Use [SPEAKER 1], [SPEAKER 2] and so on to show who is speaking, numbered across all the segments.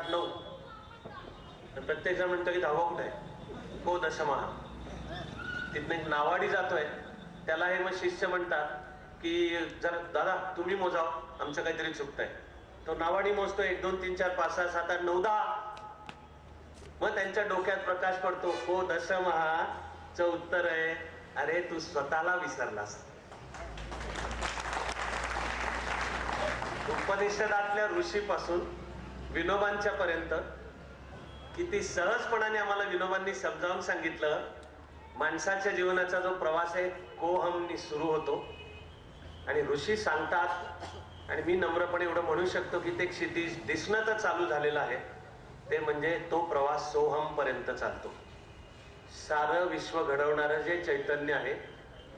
[SPEAKER 1] 8 9, प्रत्येक जण म्हणतो की 10वा कुठे आहे, को दशमहा. तिथनं एक नावाडी जातोय, त्याला हे मग शिष्य म्हणतात की जर दादा तुम्ही मोजाव, आमचं काहीतरी चुकतंय. तो नावाडी मोजतो, 1 2 3 4 5 6 7 8 9 10. मग त्यांच्या डोक्यात प्रकाश पडतो, को दशमहाचं उत्तर आहे, अरे तू स्वतःला विसरलास. उपनिषदातल्या ऋषीपासून विनोबांच्या पर्यंत किती सहजपणाने आम्हाला विनोबांनी समजावून सांगितलं. माणसाच्या जीवनाचा जो प्रवास आहे कोहमनी सुरू होतो आणि ऋषी सांगतात, आणि मी नम्रपणे एवढं म्हणू शकतो की ते क्षितिज दिसणं तर चालू झालेलं आहे, ते म्हणजे तो प्रवास सोहम पर्यंत चालतो. सारं विश्व घडवणारं जे चैतन्य आहे,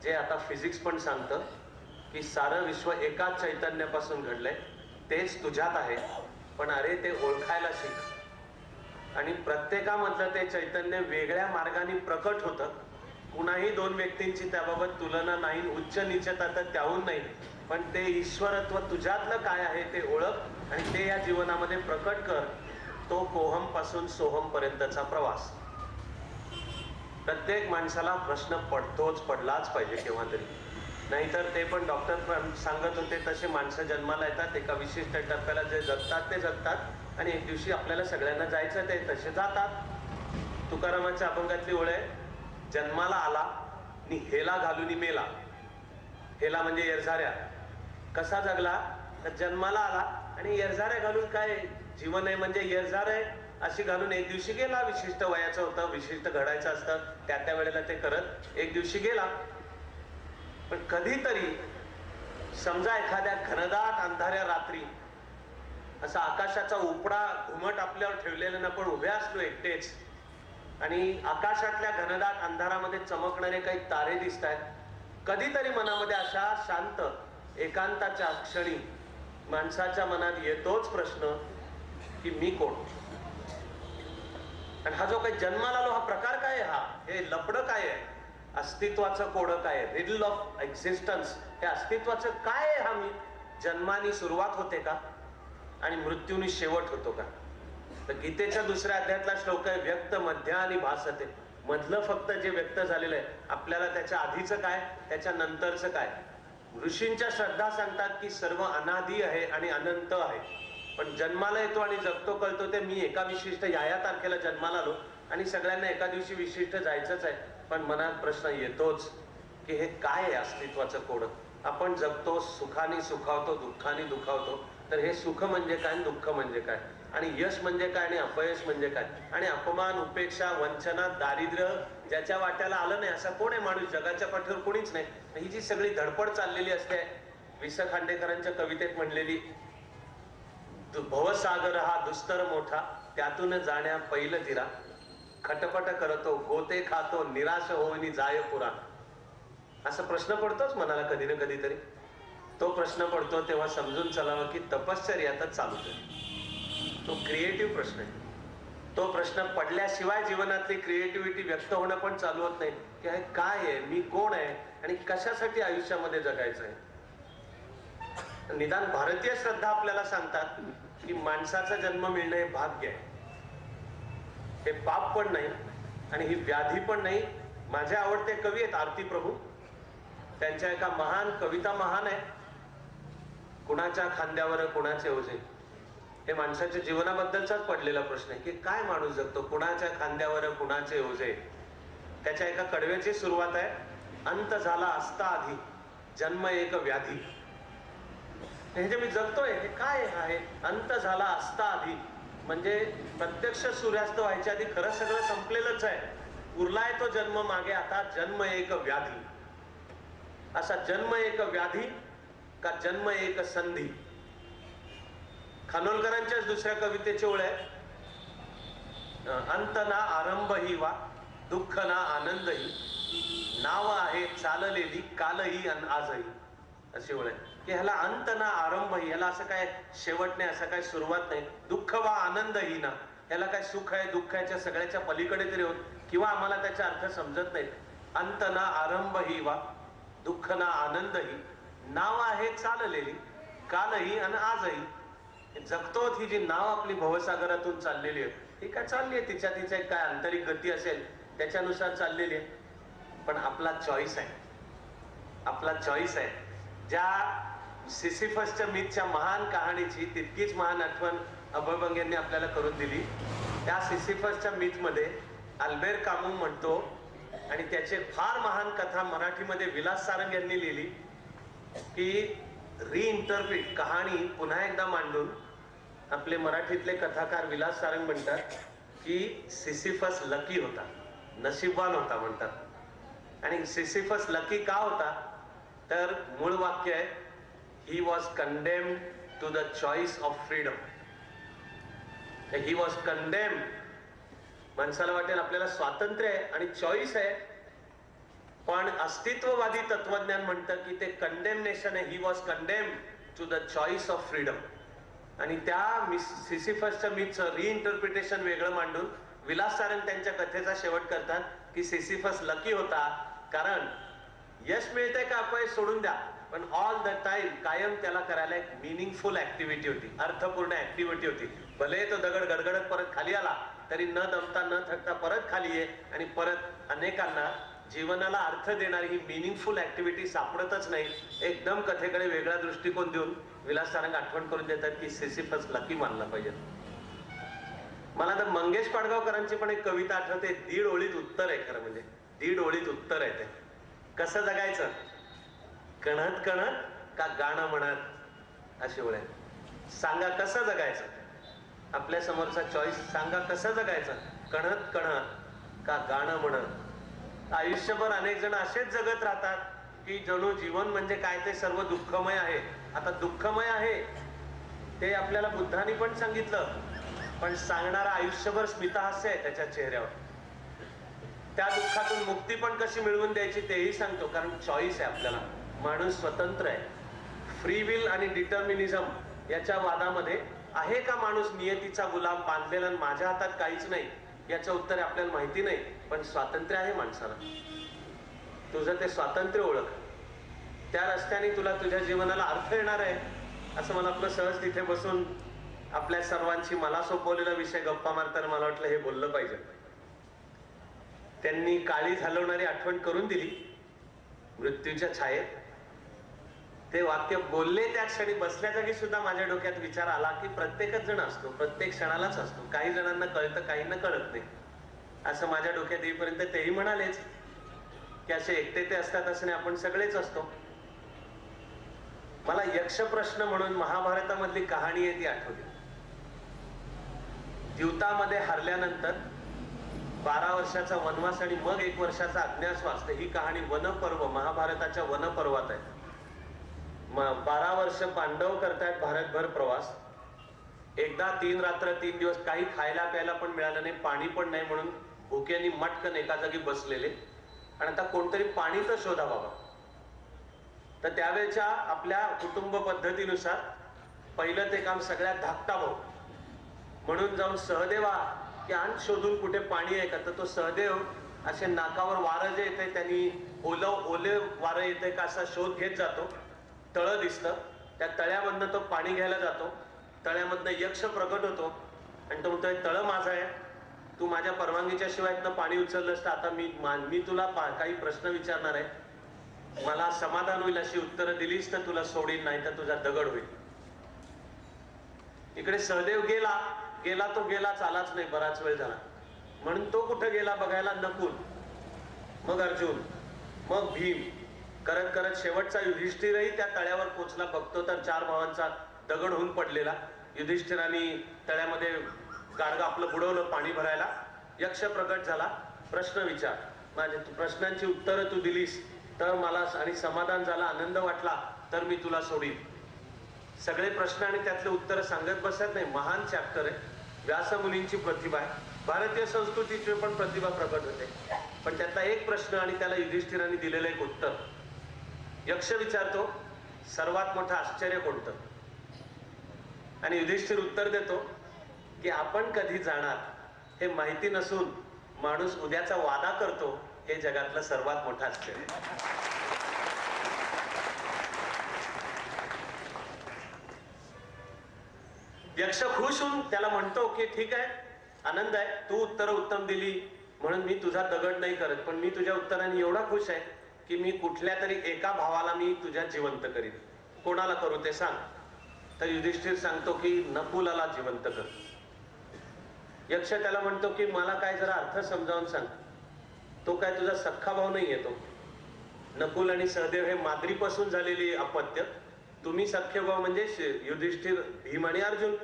[SPEAKER 1] जे आता फिजिक्स पण सांगतं की सारं विश्व एकाच चैतन्यापासून घडलंय, तेच तुझ्यात आहे. पण अरे ते ओळखायला शिक. आणि प्रत्येकामधलं ते चैतन्य वेगळ्या मार्गाने प्रकट होतं. कुणाही 2 व्यक्तींची त्याबाबत तुलना नाही, उच्च नीचता तर त्याहून नाही, पण ते ईश्वरत्व तुझ्यातलं काय आहे ते ओळख आणि ते या जीवनामध्ये प्रकट कर. तो कोहम पासून सोहम पर्यंतचा प्रवास. प्रत्येक माणसाला प्रश्न पडलाच पाहिजे केव्हा तरी. नाहीतर ते पण डॉक्टर सांगत होते तसे माणसं जन्माला येतात, एका विशिष्ट टप्प्याला जे जगतात ते जगतात आणि एक दिवशी आपल्याला सगळ्यांना जायचं ते तसे जातात. तुकारामाच्या अभंगातली ओळ आहे, जन्माला आला नि हेला घालून मेला. हेला म्हणजे येरझाऱ्या. कसा जगला तर जन्माला आला आणि येरझाऱ्या घालून, काय जीवन आहे म्हणजे येरझार आहे अशी घालून एक दिवशी गेला. विशिष्ट वयाचं होतं, विशिष्ट घडायचं असतं, त्या वेळेला ते करत एक दिवशी गेला. पण कधीतरी समजा एखाद्या घनदाट अंधाऱ्या रात्री असा आकाशाचा उपडा घुमट आपल्यावर ठेवलेला ना, पण उभे असलो एकटेच आणि आकाशातल्या घनदाट अंधारामध्ये चमकणारे काही तारे दिसत आहेत. कधीतरी मनामध्ये अशा शांत एकांताच्या क्षणी माणसाच्या मनात येतोच प्रश्न की मी कोण. आणि हा जो काही जन्माला आलो हा प्रकार काय आहे, हे लपडं काय आहे, अस्तित्वाचं कोडं काय आहे, रिडल ऑफ एक्झिस्टन्स, हे अस्तित्वाचं काय आहे. हा मी जन्मानी सुरुवात होते का आणि मृत्यूनी शेवट होतो का. तर गीतेच्या 2ऱ्या अध्यायातला श्लोक आहे, व्यक्त मध्य आणि भासते. मधलं फक्त जे व्यक्त झालेलं आहे, आपल्याला त्याच्या आधीचं काय त्याच्या नंतरचं काय. ऋषींच्या श्रद्धा सांगतात की सर्व अनादी आहे आणि अनंत आहे, पण जन्माला येतो आणि जगतो कळतो ते मी एका विशिष्ट या तारखेला जन्माला आलो आणि सगळ्यांना एका दिवशी विशिष्ट जायचंच आहे. पण मनात प्रश्न येतोच की हे काय आहे अस्तित्वाचं कोड. आपण जगतो, सुखाने सुखावतो, दुःखाने दुखावतो. तर हे सुख म्हणजे काय, दुःख म्हणजे काय, आणि यश म्हणजे काय आणि अपयश म्हणजे काय, आणि अपमान, उपेक्षा, वंचना, दारिद्र्य ज्याच्या वाट्याला आलं नाही असा कोण आहे माणूस. जगाच्या पाठीवर कोणीच नाही. ही जी सगळी धडपड चाललेली असते, वि स खांडेकरांच्या कवितेत म्हणलेली, भवसागर हा दुस्तर मोठा, त्यातून जाण्या पहिलं तिरा, खटपट करतो गोते खातो, निराश होऊन जाय पुरा. असा प्रश्न पडतोच मनाला कधी ना कधीतरी. तो प्रश्न पडतो तेव्हा समजून चालावं की तपश्चर्या आता चालूच आहे. तो क्रिएटिव्ह प्रश्न आहे. तो प्रश्न पडल्याशिवाय जीवनातली क्रिएटिव्हिटी व्यक्त होणं पण चालू होत नाही की हे काय आहे, मी कोण आहे आणि कशासाठी आयुष्यामध्ये जगायचं आहे. निदान भारतीय श्रद्धा आपल्याला सांगतात की माणसाचा जन्म मिळणं हे भाग्य आहे, हे पाप पण नाही आणि ही व्याधी पण नाही. माझे आवडते कवी आहेत आरती प्रभू, त्यांच्या एका महान कविता महान आहे, कुणाच्या खांद्यावर कुणाचे ओझे. हे माणसाच्या जीवनाबद्दलचाच पडलेला प्रश्न आहे की काय माणूस जगतो, कुणाच्या खांद्यावर कुणाचे ओझे. त्याच्या एका कडव्याची सुरुवात आहे, अंत झाला असता आधी जन्म एक व्याधी. हे जे मी जगतोय हे काय आहे, अंत झाला असता आधी म्हणजे प्रत्यक्ष सूर्यास्त व्हायच्या आधी खरं सगळं संपलेलंच आहे. उरलाय तो जन्म मागे, आता जन्म एक व्याधी. असा जन्म एक व्याधी का जन्म एक संधी. खानोलकरांच्याच 2ऱ्या कवितेची ओळ आहे, अंत ना आरंभ ही वा दुःख ना आनंदही, नाव आहे चाललेली कालही आणि आजही. अशी ओळ आहे की ह्याला अंत ना आरंभ ही, ह्याला असं काय शेवट नाही, असं काय सुरुवात नाही. दुःख वा आनंदही ना, ह्याला काय सुख आहे दुःखाच्या सगळ्याच्या पलीकडे तरी होत किंवा आम्हाला त्याचा अर्थ समजत नाही. अंत ना आरंभ ही वा दुःख ना आनंदही, नाव आहे चाललेली कालही आणि आजही. जगतो ही जी नाव आपली भवसागरातून चाललेली आहे, ही काय चालली आहे तिच्या तिच्या काय आंतरिक गती असेल त्याच्यानुसार चाललेली आहे. पण आपला चॉईस आहे, आपला चॉईस आहे. ज्या सिसिफसच्या मिथच्या महान कहाणीची तितकीच महान आठवण अभयभंग यांनी आपल्याला करून दिली. त्या सिसिफसच्या मिथ मध्ये अल्बेर कामू म्हणतो, आणि त्याचे फार महान कथा मराठीमध्ये विलास सारंग यांनी लिहिली, की रिइंटरप्रिट कहाणी पुन्हा एकदा मांडून आपले मराठीतले कथाकार विलास सारंग म्हणतात की सिसिफस लकी होता, नशीबवान होता म्हणतात. आणि सिसिफस लकी का होता, तर मूळ वाक्य आहे, he was condemned to the choice of freedom. He was condemned, माणसाला वाटेल आपल्याला स्वातंत्र्य आहे आणि चॉईस आहे, पण अस्तित्ववादी तत्वज्ञान म्हणतं की ते कंडेमनेशन आहे. He was condemned to the choice of freedom. आणि त्या सिसिफसच्या मिथचं रिइंटरप्रिटेशन वेगळं मांडून विलास सारंग त्यांच्या कथेचा शेवट करतात की सिसिफस लकी होता, कारण यश मिळतंय का अपयश सोडून द्या, पण ऑल द टाइम कायम त्याला करायला एक मिनिंगफुल ऍक्टिव्हिटी होती, अर्थपूर्ण ऍक्टिव्हिटी होती. भले तो दगड गडगडत परत खाली आला तरी न दमता न थकता परत खाली आहे, आणि परत अनेकांना जीवनाला अर्थ देणारी ही मिनिंगफुल ऍक्टिव्हिटी सापडतच नाही. एकदम कथेकडे वेगळा दृष्टिकोन देऊन विलास सारंग आठवण करून देतात की सिसिफस लकी मानला पाहिजे. मला तर मंगेश पाडगावकरांची पण एक कविता आठवते, 1.5 ओळीत उत्तर आहे. खरं म्हणजे 1.5 ओळीत उत्तर आहे ते. कसं जगायचं, कणत कणत का गाणं म्हणत, अशी ओळ आहे. सांगा कसं जगायचं, आपल्या समोरचा चॉईस सांगा कसं जगायचं, कणत कणत का गाणं म्हणत. आयुष्यभर अनेक जण असेच जगत राहतात की जणू जीवन म्हणजे काय ते सर्व दुःखमय आहे. आता दुःखमय आहे ते आपल्याला बुद्धांनी पण सांगितलं, पण सांगणारा आयुष्यभर स्मितहास्य आहे त्याच्या चेहऱ्यावर. त्या दुःखातून मुक्ती पण कशी मिळवून द्यायची तेही सांगतो, कारण चॉईस आहे आपल्याला. माणूस स्वतंत्र आहे. फ्री विल आणि डिटर्मिनिझम याच्या वादामध्ये आहे का माणूस नियतीचा गुलाम, बांधलेला माझ्या हातात काहीच नाही, याचं उत्तर आपल्याला माहिती नाही. पण स्वातंत्र्य आहे माणसाला. तुझं ते स्वातंत्र्य ओळख, त्या रस्त्याने तुला तुझ्या जीवनाला अर्थ येणार आहे. असं मला आपलं सहज तिथे बसून आपल्या सर्वांची मला सोपवलेला विषय गप्पा मारताना मला वाटलं हे बोललं पाहिजे. त्यांनी काळी घालवणारी आठवण करून दिली मृत्यूच्या छायेत. ते वाक्य बोलले त्या क्षणी बसल्या जागी सुद्धा माझ्या डोक्यात विचार आला की प्रत्येकच जण असतो, प्रत्येक क्षणालाच असतो. काही जणांना कळतं, काहींना कळत नाही. असं माझ्या डोक्यात येईपर्यंत तेही म्हणालेच की असे एकटे ते असतात असं नाही, आपण सगळेच असतो. मला यक्ष प्रश्न म्हणून महाभारतामधली कहाणी आहे ती आठवली. द्यूतामध्ये हरल्यानंतर 12 वर्षाचा वनवास आणि मग 1 वर्षाचा अज्ञातवास. ही कहाणी वनपर्व, महाभारताच्या वनपर्वात आहे. 12 वर्ष पांडव करतायत भारतभर प्रवास. एकदा 3 रात्र 3 दिवस काही खायला प्यायला पण मिळालं नाही, पाणी पण नाही, म्हणून भुक्यांनी मटकन एका जागी बसलेले. आणि आता कोणतरी पाणी तर शोधा बाबा. तर त्यावेळेच्या आपल्या कुटुंब पद्धतीनुसार पहिलं ते काम सगळ्यात धाकटा भाऊ म्हणून जाऊन सहदेवा की आण शोधून कुठे पाणी आहे का. तर तो सहदेव असे नाकावर वारं जे येते त्यांनी ओले वारं येते का असा शोध घेत जातो. तळं दिसतं, त्या तळ्यामधनं तो पाणी घ्यायला जातो. तळ्यामधनं यक्ष प्रकट होतो आणि तो म्हणतोय तळं माझं आहे, तू माझ्या परवानगीच्या शिवाय इथनं पाणी उचललंस तर आता मी तुला काही प्रश्न विचारणार आहे, मला समाधान होईल अशी उत्तरं दिलीस तर तुला सोडीन, नाही तर तुझा दगड होईल. इकडे सहदेव गेला तो गेला, चालाच नाही, बराच वेळ झाला. म्हणून तो कुठं गेला बघायला नकुल, मग अर्जुन, मग भीम करत करत शेवटचा युधिष्ठिरही त्या तळ्यावर पोचला. बघतो तर 4 भावांचा दगड होऊन पडलेला. युधिष्ठिरांनी तळ्यामध्ये गाडगं आपलं बुडवलं पाणी भरायला. यक्ष प्रकट झाला, प्रश्न विचार, माझ्या प्रश्नांची उत्तरं तू दिलीस तर मला आणि समाधान झाला, आनंद वाटला तर मी तुला सोडीन. सगळे प्रश्न आणि त्यातले उत्तर सांगत बसत नाही. महान चॅप्टर आहे, व्यासमुनींची प्रतिभा आहे, भारतीय संस्कृतीची पण प्रतिभा प्रकट होते. पण त्यातला एक प्रश्न आणि त्याला युधिष्ठिरांनी दिलेलं एक उत्तर. यक्ष विचारतो सर्वात मोठं आश्चर्य कोणतं, आणि युधिष्ठिर उत्तर देतो की आपण कधी जाणार हे माहिती नसून माणूस उद्याचा वादा करतो हे जगातलं सर्वात मोठं आश्चर्य. यक्ष खुश होऊन त्याला म्हणतो की ठीक आहे, आनंद आहे, तू उत्तर उत्तम दिली म्हणून मी तुझा दगड नाही करत, पण मी तुझ्या उत्तराने एवढा खुश आहे की मी कुठल्या तरी एका भावाला मी तुझ्या जिवंत करीन. कोणाला करू ते सांग. तर युधिष्ठिर सांगतो की नकुलाला जिवंत कर. यक्ष त्याला म्हणतो की मला काय जरा अर्थ समजावून सांग. तो काय तुझा सख्खा भाऊ नाही येतो. नकुल आणि सहदेव हे माद्रीपासून झालेली अपत्य. तुम्ही सख्खे भाऊ म्हणजे युधिष्ठिर, भीम आणि अर्जुन.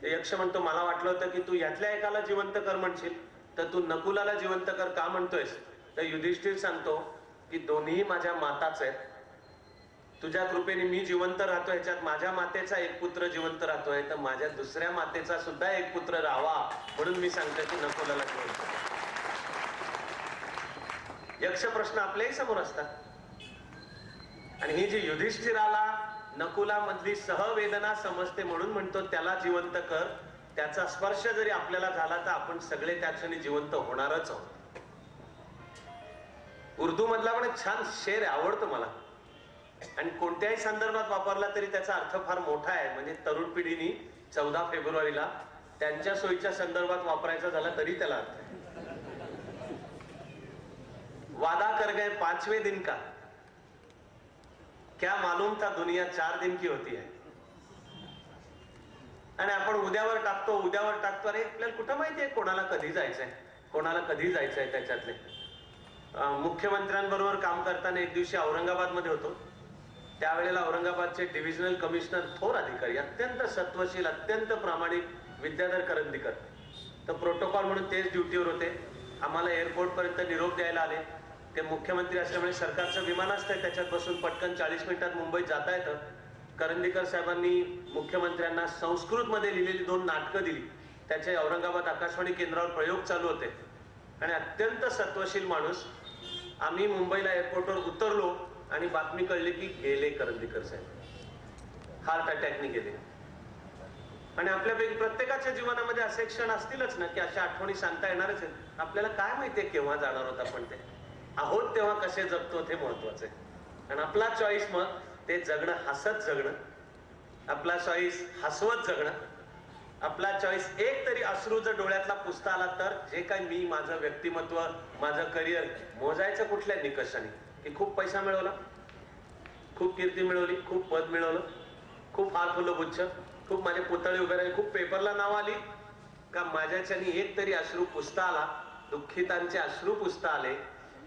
[SPEAKER 1] यक्ष म्हणतो मला वाटलं होतं की तू यातल्या एकाला जिवंत कर म्हणशील, तर तू नकुलाला जिवंत कर का म्हणतोयस. तर युधिष्ठिर सांगतो की दोन्ही माझ्या माताच आहेत. तुझ्या कृपेने मी जिवंत राहतो, ह्याच्यात माझ्या मातेचा एक पुत्र जिवंत राहतोय, तर माझ्या दुसऱ्या मातेचा सुद्धा एक पुत्र राहावा म्हणून मी सांगतो की नकुलाला जिवंत कर. यक्ष प्रश्न आपल्याही समोर असतात. आणि ही जी युधिष्ठिराला नकुलामधली सहवेदना समजते म्हणून म्हणतो त्याला जिवंत कर. त्याचा स्पर्श जरी आपल्याला झाला तर आपण सगळे त्या क्षणी जिवंत होणारच आहोत. उर्दू मधला पण एक छान शेर आवडतो मला, आणि कोणत्याही संदर्भात वापरला तरी त्याचा अर्थ फार मोठा आहे. म्हणजे तरुण पिढीने 14 फेब्रुवारीला त्यांच्या सोयीच्या संदर्भात वापरायचा झाला तरी त्याला अर्थ आहे. वादा कर गए 5वें दिन का, क्या मालूम था दुनिया 4 दिन की होती है. आणि आपण उद्यावर टाकतो. अरे आपल्याला कुठं माहितीये कोणाला कधी जायचंय. त्याच्यातले मुख्यमंत्र्यांबरोबर काम करताना एक दिवशी औरंगाबाद मध्ये होतो. त्यावेळेला औरंगाबादचे डिव्हिजनल कमिशनर, थोर अधिकारी, अत्यंत सत्वशील, अत्यंत प्रामाणिक विद्याधर करंदीकर, तर प्रोटोकॉल म्हणून तेच ड्युटीवर होते. आम्हाला एअरपोर्ट पर्यंत निरोप द्यायला आले. ते मुख्यमंत्री असल्यामुळे सरकारचं विमान असतंय, त्याच्यात बसून पटकन 40 मिनिटात मुंबईत जाता येतं. करंदीकर साहेबांनी मुख्यमंत्र्यांना संस्कृत मध्ये लिहिलेली 2 नाटकं दिली. त्याचे औरंगाबाद आकाशवाणी केंद्रावर प्रयोग चालू होते. आणि अत्यंत सत्वशील माणूस. आम्ही मुंबईला एअरपोर्टवर उतरलो आणि बातमी कळली की गेले करंदीकर साहेब, हार्ट अटॅकने गेले. आणि आपल्यापैकी प्रत्येकाच्या जीवनामध्ये असे क्षण असतीलच ना की अशा आठवणी सांगता येणारच आहेत. आपल्याला काय माहितीये केव्हा जाणार होता, पण ते आहोत तेव्हा कसे जगतो ते महत्वाचं आहे. आणि आपला चॉईस मग ते जगणं, हसत जगणं, आपला चॉईस हसवत जगणं, आपला चॉईस एक तरी अश्रू जर डोळ्यातला पुसता आला तर जे काही मी, माझं व्यक्तिमत्व, माझं करिअर मोजायचं कुठल्या निकषाने, की खूप पैसा मिळवला, खूप कीर्ती मिळवली, खूप पद मिळवलं, खूप हार फुलं गुच्छ, खूप माझे पुतळे उभे राहिले, खूप पेपरला नाव आली, का माझ्याच्यानी एक तरी अश्रू पुसता आला, दुःखितांचे अश्रू पुसता आले,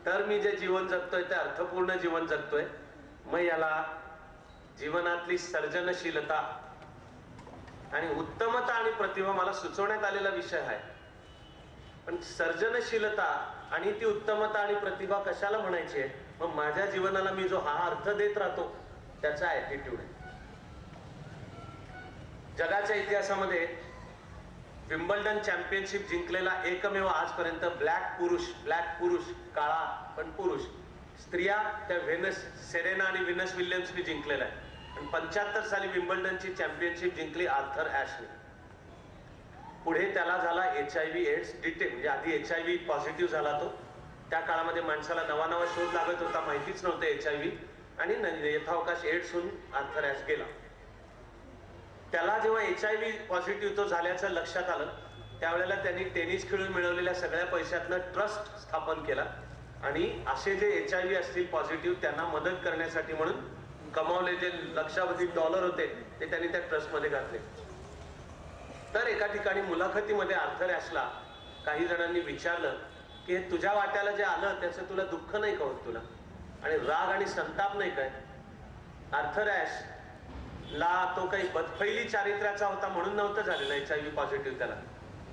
[SPEAKER 1] तर मी जे जीवन जगतोय ते अर्थपूर्ण जीवन जगतोय. मग याला जीवनातली सर्जनशीलता आणि उत्तमता आणि प्रतिभा मला सुचवण्यात आलेला विषय आहे. पण सर्जनशीलता आणि ती उत्तमता आणि प्रतिभा कशाला म्हणायची आहे. मग माझ्या जीवनाला मी जो हा अर्थ देत राहतो त्याचा ऍटिट्यूड आहे. जगाच्या इतिहासामध्ये विम्बल्डन चॅम्पियनशिप जिंकलेला एकमेव आजपर्यंत ब्लॅक पुरुष, काळा पण पुरुष, स्त्रिया त्या सेरेना आणि व्हेनस विल्यम्सनी जिंकलेला आहे. आणि 75 साली विम्बल्डनची चॅम्पियनशिप जिंकली आर्थर ॲशने. पुढे त्याला झाला HIV एड्स डिटेक्ट, म्हणजे आधी HIV पॉझिटिव्ह झाला तो. त्या काळामध्ये माणसाला नवा शोध लागत होता, माहितीच नव्हतं HIV, आणि यथावकाश एड्स होऊन आर्थर ॲश गेला. त्याला जेव्हा HIV पॉझिटिव्ह तो झाल्याचं लक्षात आलं, त्यावेळेला त्यांनी टेनिस खेळून मिळवलेल्या सगळ्या पैशातनं ट्रस्ट स्थापन केला. आणि असे जे HIV असतील पॉझिटिव्ह त्यांना मदत करण्यासाठी म्हणून कमावले जे लक्षावधी डॉलर होते ते त्यांनी त्या ट्रस्टमध्ये घातले. तर एका ठिकाणी मुलाखतीमध्ये आर्थर ॲशला काही जणांनी विचारलं की तुझ्या वाट्याला जे आलं त्याचं तुला दुःख नाही का होत, तुला आणि राग आणि संताप नाही काय. आर्थर ॲश ला तो काही बदफैली चारित्र्याचा होता म्हणून नव्हतं झालेलं HIV पॉझिटिव्ह.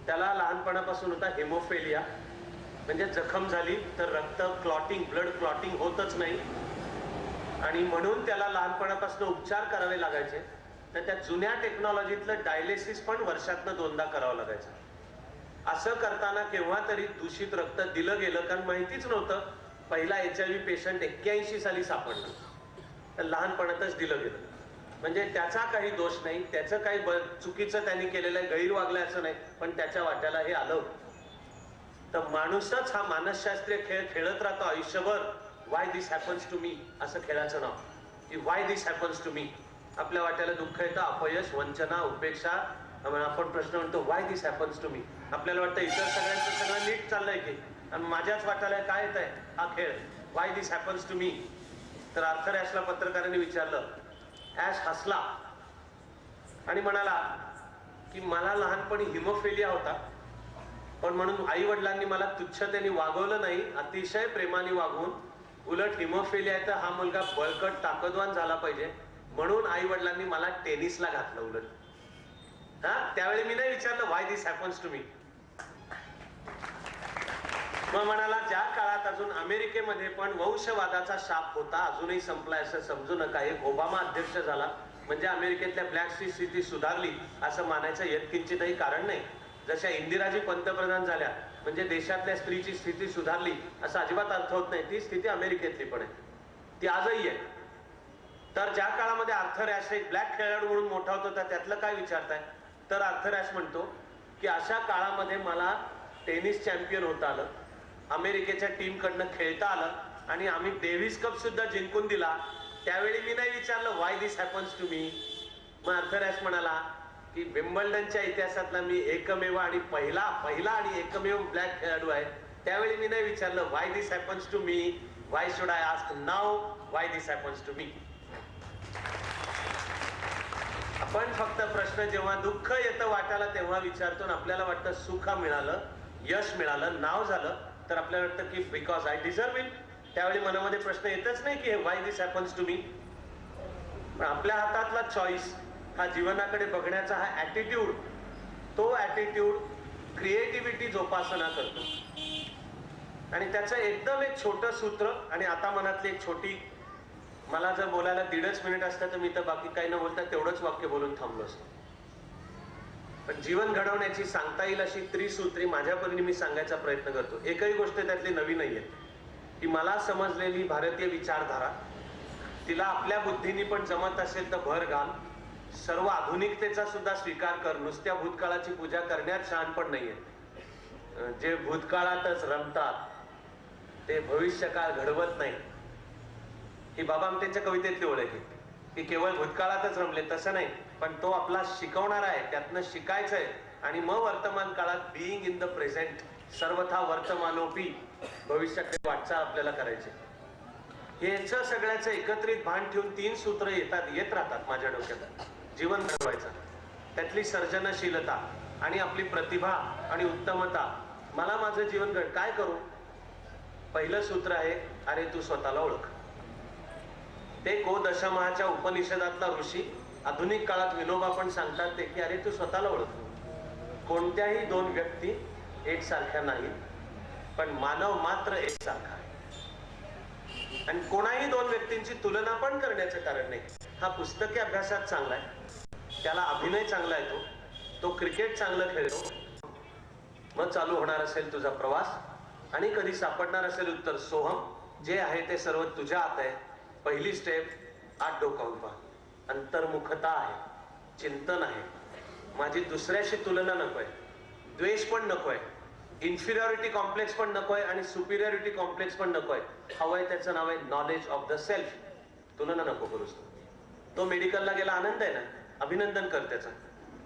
[SPEAKER 1] त्याला लहानपणापासून होता हेमोफेलिया, म्हणजे जखम झाली तर रक्त क्लॉटिंग, ब्लड क्लॉटिंग होतच नाही, आणि म्हणून त्याला लहानपणापासून उपचार करावे लागायचे. तर त्या जुन्या टेक्नॉलॉजीतलं डायलिसिस पण वर्षातनं 2दा करावं लागायचं. असं करताना केव्हा तरी दूषित रक्त दिलं गेलं, कारण माहितीच नव्हतं. पहिला HIV पेशंट 81 साली सापडला, तर लहानपणातच दिलं गेलं. म्हणजे त्याचा काही दोष नाही, त्याचं काही चुकीचं त्यांनी केलेलं आहे, गैर वागलंय असं नाही, पण त्याच्या वाट्याला हे आलं. तर माणूसच हा मानसशास्त्रीय खेळ खेळत राहतो आयुष्यभर. Why this happens to me असं खेळाचं नाव, की why this happens to me. आपल्या वाट्याला दुःख येतं, अपयश, वंचना, उपेक्षा, आपण प्रश्न म्हणतो व्हाय दिस हॅपन्स टू मी. आपल्याला वाटतं इतर सगळ्यांचं सगळं नीट चाललंय की, आणि माझ्याच वाटायला काय येत आहे हा खेळ, व्हाय दिस हॅपन्स टू मी. तर आर्थर ॲशला पत्रकारांनी विचारलं. ॲश हसला आणि म्हणाला की मला लहानपणी हिमोफेलिया होता, पण म्हणून आई वडिलांनी मला तुच्छतेने वागवलं नाही, अतिशय प्रेमाने वागवून उलट हिमोफेलिया आहे तर हा मुलगा बळकट ताकदवान झाला पाहिजे म्हणून आई वडिलांनी मला टेनिसला घातलं उलट. त्यावेळी मी नाही विचारलं व्हाय दिस हॅपन्स टू मी. मग म्हणाला ज्या काळात अजून अमेरिकेमध्ये पण वंशवादाचा शाप होता अजूनही संपलाय असं समजू नका. एक ओबामा अध्यक्ष झाला म्हणजे अमेरिकेतल्या ब्लॅकची स्थिती सुधारली असं मानायचं यत्किंचितही कारण नाही. जशा इंदिराजी पंतप्रधान झाल्या म्हणजे देशातल्या स्त्रीची स्थिती सुधारली असं अजिबात अर्थ होत नाही. ती स्थिती अमेरिकेतली पण आहे, ती आजही आहे. तर ज्या काळामध्ये आर्थर ॲश एक ब्लॅक खेळाडू म्हणून मोठा होत होता त्यातलं काय विचारताय. तर आर्थर ॲश म्हणतो की अशा काळामध्ये मला टेनिस चॅम्पियन होता आलं, अमेरिकेच्या टीम कडनं खेळता आलं आणि आम्ही डेव्हिस कप सुद्धा जिंकून दिला. त्यावेळी मी नाही विचारलं व्हाय दिस हॅपन्स टू मी. मग आर्थर ॲश म्हणाला की विम्बल्डनच्या इतिहासातला मी एकमेव आणि पहिला आणि एकमेव ब्लॅक खेळाडू आहे. त्यावेळी मी नाही विचारलं why this happens to me, why should I ask now why this happens to me. आपण फक्त प्रश्न जेव्हा दुःख येतं वाटायला तेव्हा विचारतो आणि आपल्याला वाटतं सुख मिळालं, यश मिळालं, नाव झालं तर आपल्याला वाटतं की बिकॉज आय डिझर्व इट. त्यावेळी मनामध्ये प्रश्न येतच नाही की व्हाय दिस हॅपन्स टू मी. पण आपल्या हातातला चॉईस हा जीवनाकडे बघण्याचा हा ऍटिट्यूड, तो ऍटिट्यूड क्रिएटिव्हिटी जोपासना करतो. आणि त्याचं एकदम एक छोटं सूत्र, आणि आता मनातली एक छोटी, मला जर बोलायला 1.5 मिनिट असतं तर मी तर बाकी काही न बोलता तेवढंच वाक्य बोलून थांबलो असतो. पण जीवन घडवण्याची सांगता येईल अशी त्रिसूत्री माझ्या परीने मी सांगायचा प्रयत्न करतो. एकही गोष्ट त्यातली नवी नाहीये. ती मला समजलेली भारतीय विचारधारा, तिला आपल्या बुद्धीने पण जमत असेल तर भर घाल. सर्व आधुनिकतेचा सुद्धा स्वीकार कर. नुसत्या भूतकाळाची पूजा करण्यात शहाणपण नाहीये. जे भूतकाळातच रमतात ते भविष्यकाळ घडवत नाही. ही बाबा आमटेंच्या कवितेतली ओळ आहे की केवळ भूतकाळातच रमले तसं नाही, पण तो आपला शिकवणार आहे, त्यातनं शिकायचंय आणि मग वर्तमान काळात बिईंग इन द प्रेझेंट, सर्वथा वर्तमानोपी भविष्याकडे वाटचाल आपल्याला करायची. हेच सगळ्याचं एकत्रित भान ठेवून 3 सूत्र येत राहतात माझ्या डोक्यात. जीवन घडवायचं, त्यातली सर्जनशीलता आणि आपली प्रतिभा आणि उत्तमता. मला माझं जीवन काय करू. पहिलं सूत्र आहे अरे तू स्वतःला ओळख. ते को दशमाच्या उपनिषदातला ऋषी आधुनिक काळात विनोबा पण सांगतात ते की अरे तू स्वतःला ओळख. कोणत्याही 2 व्यक्ती एकसारख्या नाहीत, पण मानव मात्र एकसारखा आहे. आणि कोणाही 2 व्यक्तींची तुलना पण करण्याचं कारण नाही. हा पुस्तकी अभ्यासात चांगला आहे, त्याला अभिनय चांगला येतो, तो क्रिकेट चांगलं खेळतो. मग चालू होणार असेल तुझा प्रवास आणि कधी सापडणार असेल उत्तर. सोहम, जे आहे ते सर्व तुझ्या हात आहे. पहिली स्टेप आत डोकावून पहा. अंतर्मुखता आहे, चिंतन आहे. माझी दुसऱ्याशी तुलना नकोय, द्वेष पण नकोय, इन्फिरियरिटी कॉम्प्लेक्स पण नकोय आणि सुपिरियरिटी कॉम्प्लेक्स पण नकोय. हवंय त्याचं नाव आहे नॉलेज ऑफ द सेल्फ. तुलना नको करूस. तो मेडिकलला गेला, आनंद आहे ना, अभिनंदन कर त्याचं.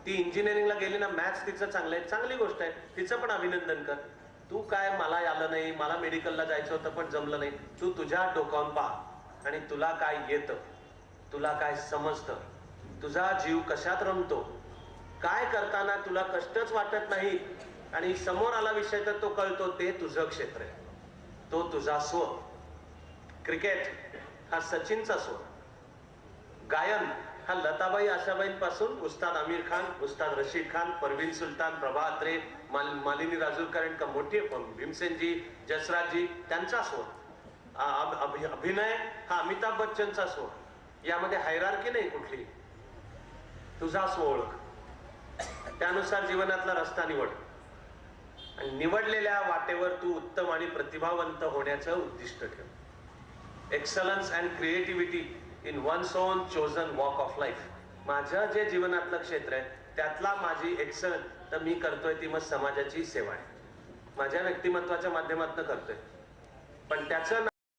[SPEAKER 1] ती इंजिनिअरिंगला गेली ना, मॅथ्स तिचं चांगलं आहे, चांगली गोष्ट आहे, तिचं पण अभिनंदन कर. तू काय, मला आलं नाही, मला मेडिकलला जायचं होतं पण जमलं नाही. तू तुझ्या डोकावून पहा आणि तुला काय येतं, तुला काय समजतं, तुझा जीव कशात रमतो, काय करताना तुला कष्टच वाटत नाही आणि समोर आला विषय तर तो कळतो. ते तुझं क्षेत्र आहे, तो तुझा स्व. क्रिकेट हा सचिनचा स्व. गायन हा लताबाई आशाबाईंपासून उस्ताद आमिर खान, उस्ताद रशीद खान, परवीन सुलतान, प्रभा अत्रे, मालिनी राजूरकर का मोठी भीमसेनजी, जसराजजी, त्यांचा स्व. अभिनय हा अमिताभ बच्चनचा स्व. यामध्ये हायरार्की नाही कुठली. तुझा स्व ओळख, त्यानुसार जीवनातला रस्ता निवड आणि निवडलेल्या वाटेवर तू उत्तम आणि प्रतिभावंत होण्याचं उद्दिष्ट ठेव. Excellence and creativity in one's own chosen walk of life. माझं जे जीवनातलं क्षेत्र आहे त्यातला माझी एक्सलन्स तर मी करतोय ती मग समाजाची सेवा आहे. माझ्या व्यक्तिमत्वाच्या माध्यमातून करतोय, पण त्याचं